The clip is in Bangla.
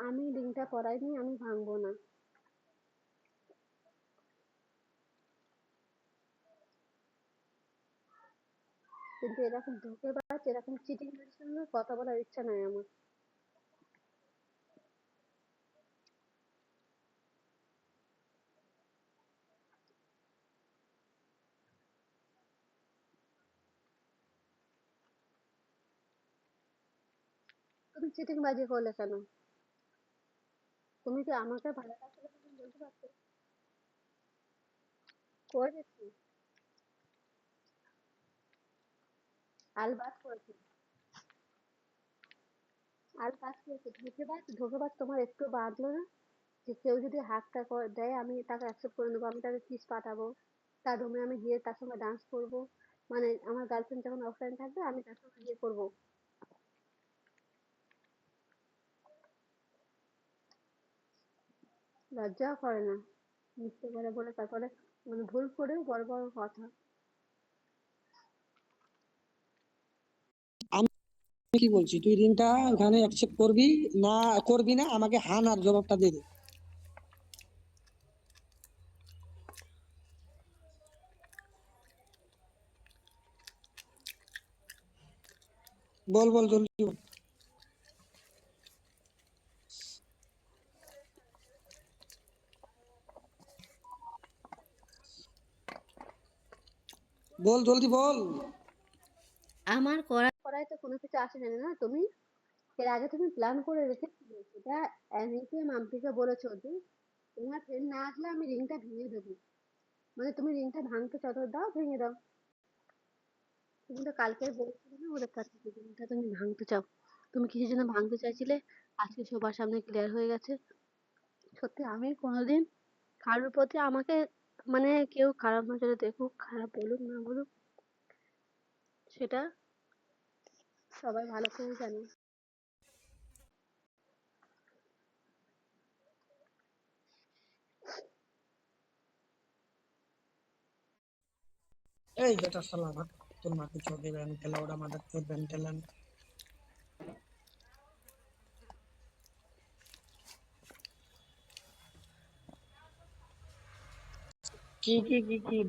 আমি রিংটা পরাইনি, আমি ভাঙবো না। কিন্তু এরকম ধোঁকেবাজ, এরকম চিটিংবাজের সঙ্গে কথা বলার ইচ্ছা নাই আমার। তুমি চিটিংবাজি করলে কেন? তুমি কি আমাকে ভালোবাসলে তখন বলতে পারতে? করেছি, আলবাত করেছি, আলবাত করেছি। ধোঁকেবাজ, ধোঁকেবাজ তোমার একটু বাঁধলো না? যে কেউ যদি হাতটা দেয় আমি তাকে অ্যাকসেপ্ট করে নেবো, আমি তাকে কিস পাঠাবো, তার রুমে আমি গিয়ে তার সঙ্গে ডান্স করবো, মানে আমার গার্লফ্রেন্ড যখন অফলাইন থাকবে আমি তার সঙ্গে গিয়ে করবো। লজ্জাও করে না, মিথ্যে করে বলে তারপরে মানে ভুল করেও বড় বড় কথা। আমি কি বলছি, তুই ঋণটা ওখানে অ্যাকসেপ্ট করবি না করবি না, আমাকে হ্যাঁ না জবাবটা দে দে। বল বল জলদি বল। বল জলদি বল। আমার করায় তো কোনো কিছু আসে জানে না তুমি। এর আগে তুমি প্ল্যান করে রেখেছিলে সেটা, অ্যানিকে মাম্পিকে বলেছো যে তোমার ফ্রেন্ড না আসলে আমি রিংটা ভেঙে দেবো। মানে তুমি রিংটা ভাঙতে চাও তো দাও, ভেঙে দাও। তুমি তো কালকে বলেছিলে না ওদের কাছে যে রিংটা তুমি ভাঙতে চাও। তুমি কিসের জন্য ভাঙতে চাইছিলে? আজকে সবার সামনে ক্লিয়ার হয়ে গেছে। সত্যি আমি কোনোদিন কারোর প্রতি আমাকে মানে কেউ খারাপ নজরে দেখুক, খারাপ বলুক না বলুক, সেটা সবাই ভালো করে জানে। এই বেটা শালা ভাগ, তোর মাকে চোদে ব্যান খেলা ওরা মাদার চোদ ব্যান খেলান। কি কি কি কি